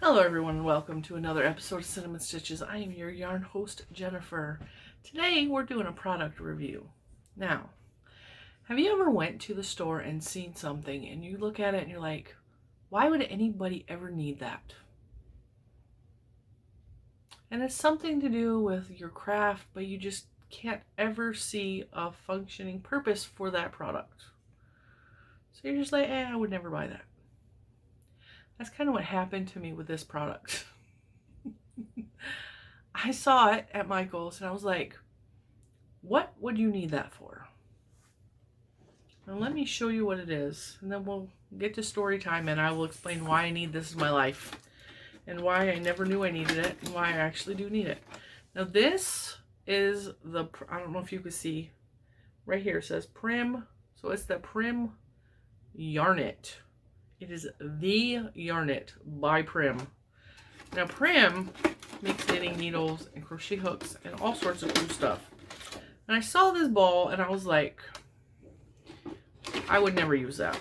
Hello everyone and welcome to another episode of Cinnamon Stitches. I am your yarn host, Jennifer. Today we're doing a product review. Now, have you ever went to the store and seen something and you look at it and you're like, why would anybody ever need that? And it's something to do with your craft, but you just can't ever see a functioning purpose for that product. So you're just like, I would never buy that. That's kind of what happened to me with this product. I saw it at Michael's and I was like, what would you need that for? Now let me show you what it is, and then we'll get to story time and I will explain why I need this in my life and why I never knew I needed it and why I actually do need it. Now this is the, I don't know if you can see, right here it says Prim. So it's the Prim Yarnet. It is the Yarnet by Prim. Now Prim makes knitting needles and crochet hooks and all sorts of cool stuff. And I saw this ball and I was like, I would never use that.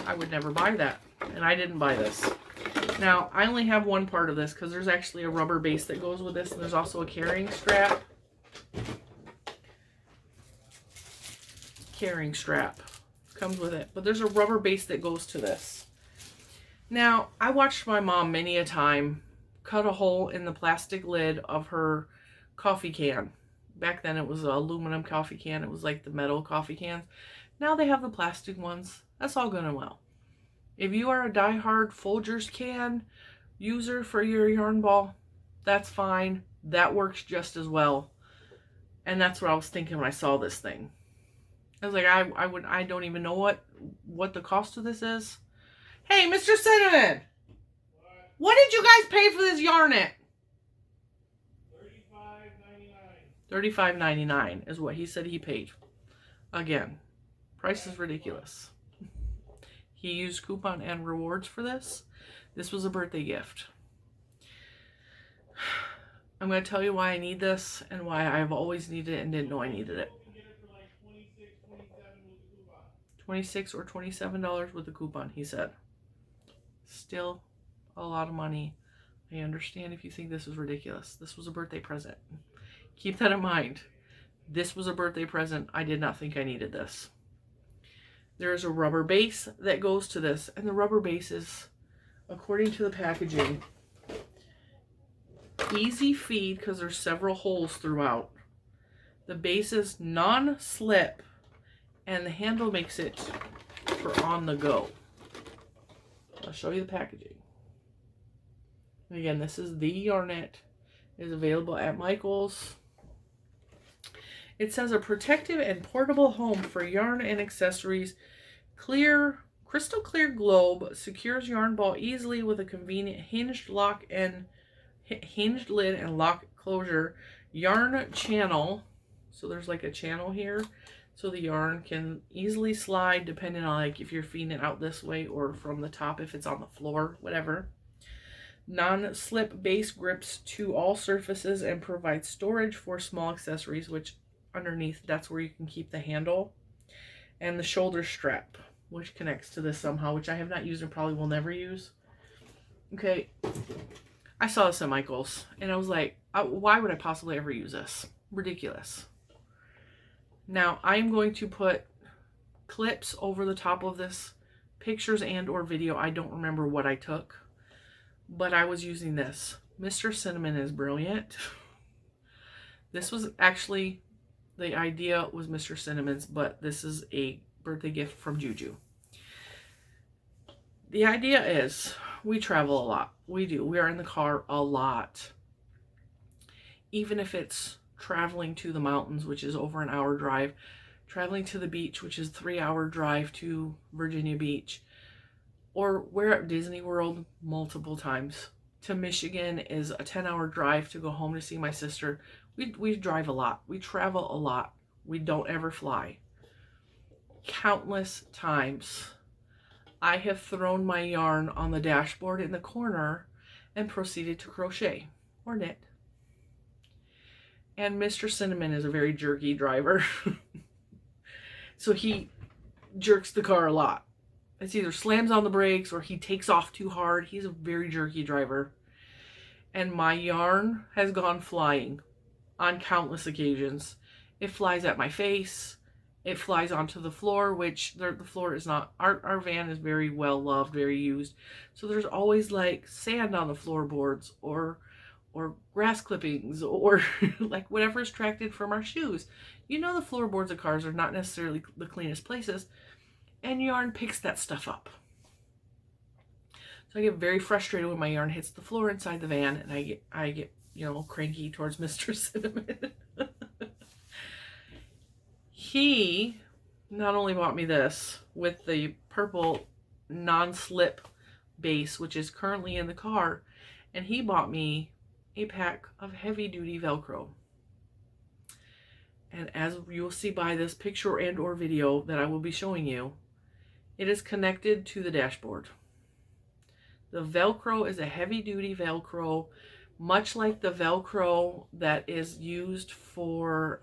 I would never buy that. And I didn't buy this. Now I only have one part of this because there's actually a rubber base that goes with this, and there's also a carrying strap. Carrying strap comes with it, but there's a rubber base that goes to this. Now I watched my mom many a time cut a hole in the plastic lid of her coffee can. Back then it was an aluminum coffee can. It was like the metal coffee cans. Now they have the plastic ones. That's all good and well. If you are a die-hard Folgers can user for your yarn ball, that's fine. That works just as well. And that's what I was thinking when I saw this thing. I was like, I don't even know what the cost of this is. Hey, Mr. Cinnamon! What did you guys pay for this Yarnet? $35.99 is what he said he paid. Again, price is ridiculous. He used coupon and rewards for this. This was a birthday gift. I'm going to tell you why I need this and why I've always needed it and didn't know I needed it. $26 or $27 with the coupon, he said. Still a lot of money. I understand if you think this is ridiculous. This was a birthday present. Keep that in mind. This was a birthday present. I did not think I needed this. There is a rubber base that goes to this, and the rubber base is, according to the packaging, easy feed because there's several holes throughout. The base is non-slip, and the handle makes it for on the go. I'll show you the packaging. And again, this is the Yarnet. It is available at Michael's. It says a protective and portable home for yarn and accessories. Crystal clear globe secures yarn ball easily with a convenient hinged lid and lock closure. Yarn channel. So there's like a channel here. So the yarn can easily slide depending on like if you're feeding it out this way or from the top if it's on the floor, whatever. Non-slip base grips to all surfaces and provides storage for small accessories, which underneath, that's where you can keep the handle. And the shoulder strap, which connects to this somehow, which I have not used and probably will never use. Okay, I saw this at Michael's and I was like, why would I possibly ever use this? Ridiculous. Now, I'm going to put clips over the top of this, pictures and or video. I don't remember what I took, but I was using this. Mr. Cinnamon is brilliant. This was actually, the idea was Mr. Cinnamon's, but this is a birthday gift from Juju. The idea is, we travel a lot. We do. We are in the car a lot. Even if it's traveling to the mountains, which is over an hour drive, traveling to the beach, which is 3-hour drive to Virginia Beach, or we're at Disney World multiple times. To Michigan is a 10-hour drive to go home to see my sister. We drive a lot. We travel a lot. We don't ever fly. Countless times I have thrown my yarn on the dashboard in the corner and proceeded to crochet or knit. And Mr. Cinnamon is a very jerky driver. So he jerks the car a lot. it's either slams on the brakes or he takes off too hard. He's a very jerky driver. And my yarn has gone flying on countless occasions. It flies at my face. It flies onto the floor, which the floor is not, our van is very well loved, very used. So there's always like sand on the floorboards or grass clippings or like whatever is tracked from our shoes. You know, the floorboards of cars are not necessarily the cleanest places, and yarn picks that stuff up. So I get very frustrated when my yarn hits the floor inside the van, and I get you know, cranky towards Mr. Cinnamon. He not only bought me this with the purple non-slip base, which is currently in the car, and he bought me a pack of heavy-duty Velcro. And as you will see by this picture and or video that I will be showing you, it is connected to the dashboard. The Velcro is a heavy-duty Velcro, much like the Velcro that is used for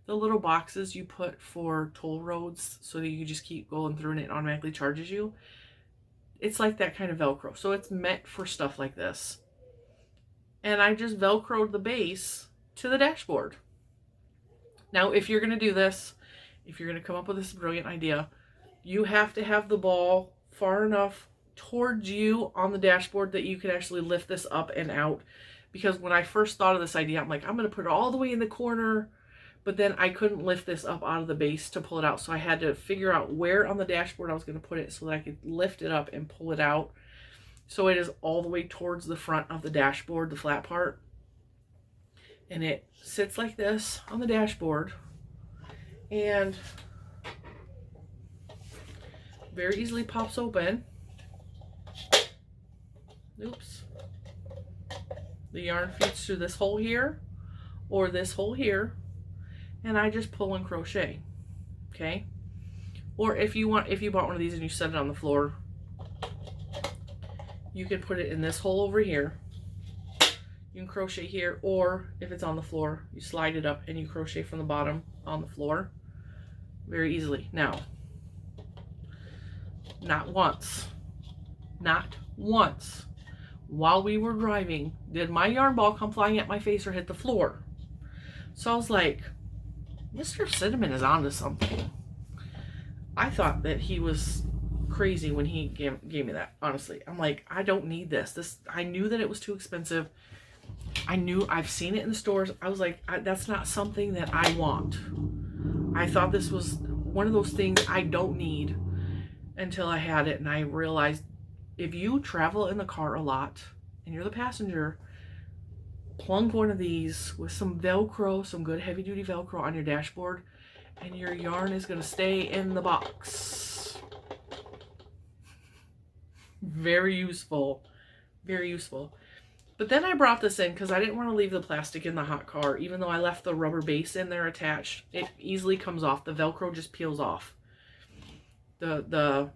the little boxes you put for toll roads so that you can just keep going through and it automatically charges you. It's like that kind of Velcro. So it's meant for stuff like this. And I just Velcroed the base to the dashboard. Now, if you're going to do this, if you're going to come up with this brilliant idea, you have to have the ball far enough towards you on the dashboard that you can actually lift this up and out. Because when I first thought of this idea, I'm like, I'm going to put it all the way in the corner, but then I couldn't lift this up out of the base to pull it out. So I had to figure out where on the dashboard I was going to put it so that I could lift it up and pull it out. So it is all the way towards the front of the dashboard, the flat part. And it sits like this on the dashboard. And very easily pops open. Oops. The yarn feeds through this hole here or this hole here, and I just pull and crochet. Okay? Or if you bought one of these and you set it on the floor, you can put it in this hole over here. You can crochet here, or if it's on the floor, you slide it up and you crochet from the bottom on the floor very easily. Now, not once while we were driving did my yarn ball come flying at my face or hit the floor. So I was like, Mr. Cinnamon is onto something. I thought that he was crazy when he gave me that, honestly. I'm like, I don't need this. I knew that it was too expensive. I've seen it in the stores. I was like, that's not something that I want. I thought this was one of those things I don't need until I had it, and I realized if you travel in the car a lot and you're the passenger, plunk one of these with some Velcro, some good heavy duty Velcro on your dashboard, and your yarn is going to stay in the box. Very useful. Very useful. But then I brought this in because I didn't want to leave the plastic in the hot car. Even though I left the rubber base in there attached, it easily comes off. The Velcro just peels off. The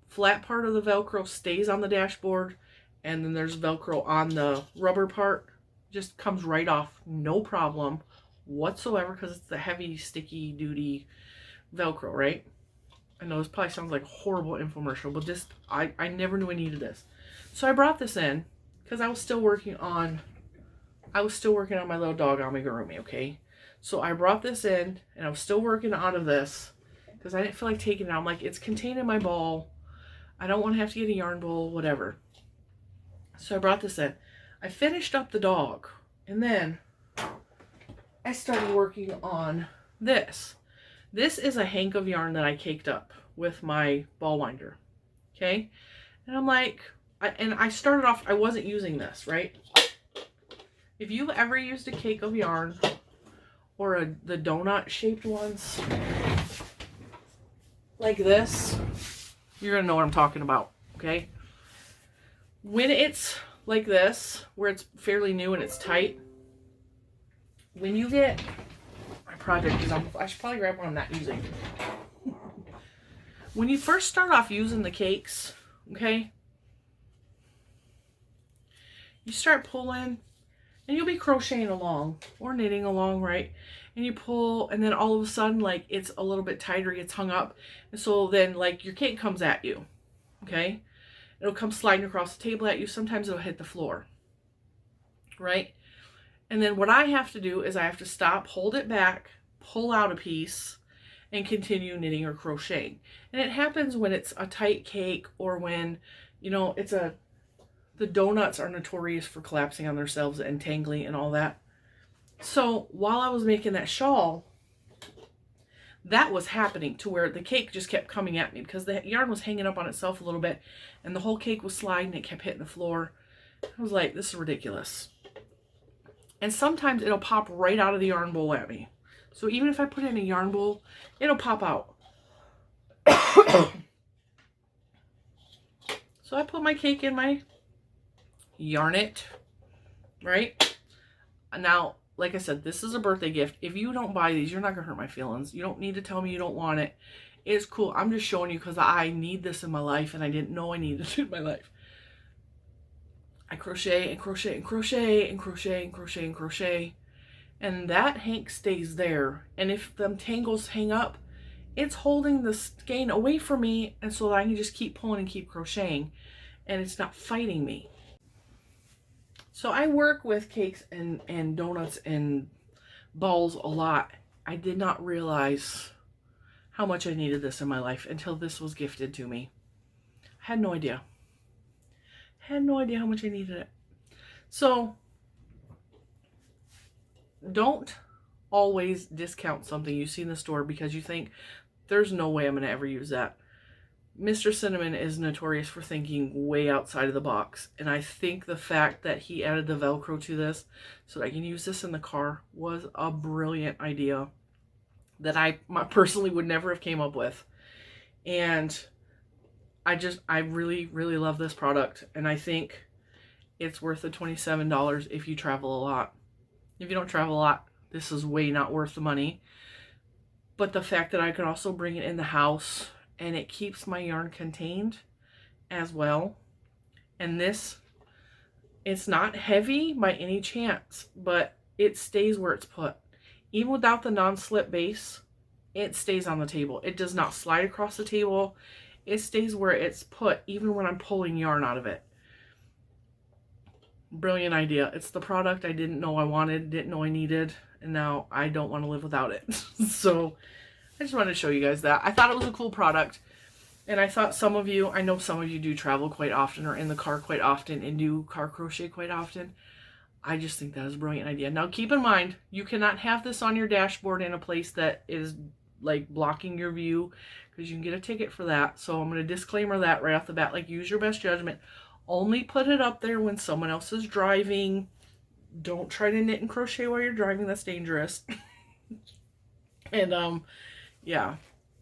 flat part of the Velcro stays on the dashboard, and then there's Velcro on the rubber part. Just comes right off, no problem whatsoever, because it's the heavy, sticky duty Velcro, right? I know this probably sounds like a horrible infomercial, but this, I never knew I needed this. So I brought this in because I was still working on my little dog amigurumi, okay? So I brought this in, and I was still working out of this because I didn't feel like taking it out. I'm like, it's contained in my ball. I don't want to have to get a yarn bowl, whatever. So I brought this in. I finished up the dog, and then I started working on this. This is a hank of yarn that I caked up with my ball winder, okay? And I'm like, I started off, I wasn't using this, right? If you've ever used a cake of yarn, or the donut-shaped ones, like this, you're gonna know what I'm talking about, okay? When it's like this, where it's fairly new and it's tight, when you get my project, because I should probably grab one I'm not using. When you first start off using the cakes, okay, you start pulling, and you'll be crocheting along or knitting along, right? And you pull, and then all of a sudden, like, it's a little bit tighter, gets hung up. And so then, like, your cake comes at you, okay? It'll come sliding across the table at you. Sometimes it'll hit the floor, right? And then what I have to do is I have to stop, hold it back, pull out a piece, and continue knitting or crocheting. And it happens when it's a tight cake, or when, you know, the donuts are notorious for collapsing on themselves and tangling and all that. So while I was making that shawl, that was happening, to where the cake just kept coming at me because the yarn was hanging up on itself a little bit and the whole cake was sliding. It kept hitting the floor. I was like, this is ridiculous. And sometimes it'll pop right out of the yarn bowl at me. So even if I put it in a yarn bowl, it'll pop out. So I put my cake in my yarn it, right? Now, like I said, this is a birthday gift. If you don't buy these, you're not gonna hurt my feelings. You don't need to tell me you don't want it. It's cool. I'm just showing you because I need this in my life and I didn't know I needed it in my life. I crochet and crochet and crochet and crochet and crochet and crochet, and that hank stays there. And if them tangles hang up, it's holding the skein away from me, and so that I can just keep pulling and keep crocheting, and it's not fighting me. So I work with cakes and donuts and balls a lot. I did not realize how much I needed this in my life until this was gifted to me. I had no idea. Had no idea how much I needed it. So don't always discount something you see in the store because you think there's no way I'm going to ever use that. Mr. Cinnamon is notorious for thinking way outside of the box, and I think the fact that he added the Velcro to this so that I can use this in the car was a brilliant idea that I personally would never have came up with. And I really, really love this product, and I think it's worth the $27 if you travel a lot. If you don't travel a lot, this is way not worth the money. But the fact that I can also bring it in the house, and it keeps my yarn contained as well. And this, it's not heavy by any chance, but it stays where it's put. Even without the non-slip base, it stays on the table. It does not slide across the table. It stays where it's put, even when I'm pulling yarn out of it. Brilliant idea. It's the product I didn't know I wanted, didn't know I needed, and now I don't want to live without it. So I just wanted to show you guys that. I thought it was a cool product, and I thought some of you, I know some of you do travel quite often or in the car quite often and do car crochet quite often. I just think that is a brilliant idea. Now keep in mind, you cannot have this on your dashboard in a place that is like blocking your view, because you can get a ticket for that. So I'm going to disclaimer that right off the bat, like, use your best judgment. Only put it up there when someone else is driving. Don't try to knit and crochet while you're driving. That's dangerous. And yeah,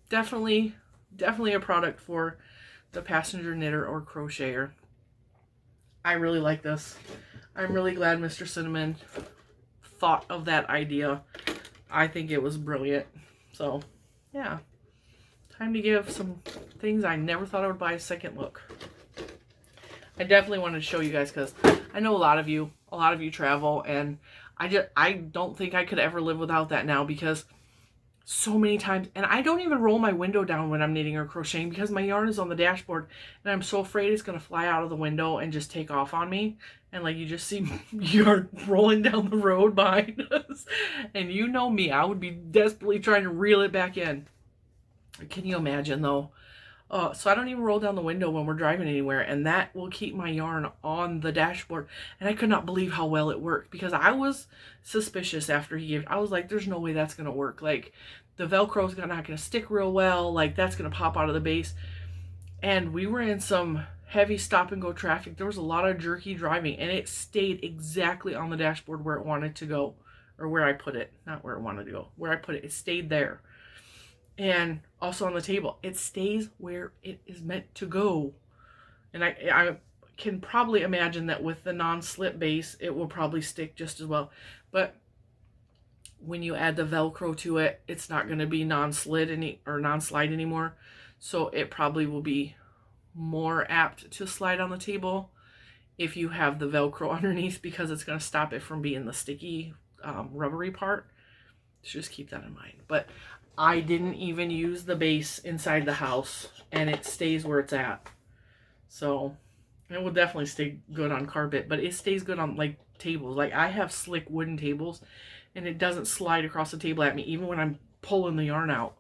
definitely a product for the passenger knitter or crocheter. I really like this. I'm really glad Mr. Cinnamon thought of that idea. I think it was brilliant. So yeah, time to give some things I never thought I would buy a second look. I definitely wanted to show you guys because I know a lot of you travel, and I don't think I could ever live without that now, because so many times, and I don't even roll my window down when I'm knitting or crocheting because my yarn is on the dashboard, and I'm so afraid it's going to fly out of the window and just take off on me. And like, you just see yarn rolling down the road behind us. And you know me, I would be desperately trying to reel it back in. Can you imagine though? So I don't even roll down the window when we're driving anywhere, and that will keep my yarn on the dashboard. And I could not believe how well it worked, because I was suspicious after he gave. I was like, there's no way that's going to work. Like, the Velcro is not going to stick real well. Like, that's going to pop out of the base. And we were in some heavy stop and go traffic. There was a lot of jerky driving, and it stayed exactly on the dashboard where it wanted to go, or where I put it. Not where it wanted to go, where I put it. It stayed there. And also on the table, it stays where it is meant to go. And I can probably imagine that with the non-slip base, it will probably stick just as well. But when you add the Velcro to it, it's not going to be non-slide anymore. So it probably will be more apt to slide on the table. if you have the Velcro underneath, because it's going to stop it from being the sticky rubbery part. So just keep that in mind. But I didn't even use the base inside the house, and it stays where it's at. So it will definitely stay good on carpet, but it stays good on like tables. Like I have slick wooden tables, and it doesn't slide across the table at me even when I'm pulling the yarn out.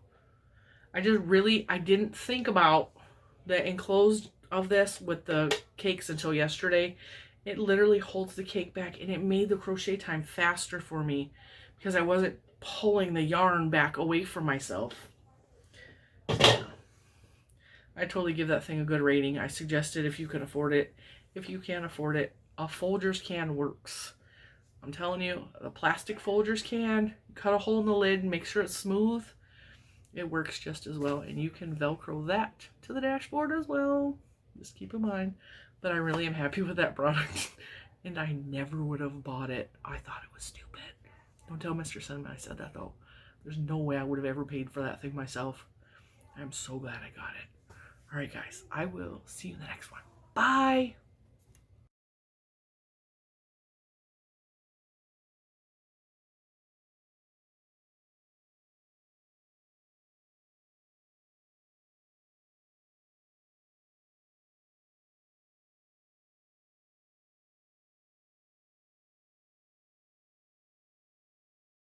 I didn't think about the enclosed of this with the cakes until yesterday. It literally holds the cake back, and it made the crochet time faster for me because I wasn't pulling the yarn back away from myself. I totally give that thing a good rating. I suggest it if you can afford it. If you can't afford it, a Folgers can works. I'm telling you, the plastic Folgers can, cut a hole in the lid and make sure it's smooth. It works just as well, and you can Velcro that to the dashboard as well. Just keep in mind. But I really am happy with that product, and I never would have bought it. I thought it was stupid. Don't tell Mr. Cinnamon I said that, though. There's no way I would have ever paid for that thing myself. I'm so glad I got it. All right, guys. I will see you in the next one. Bye!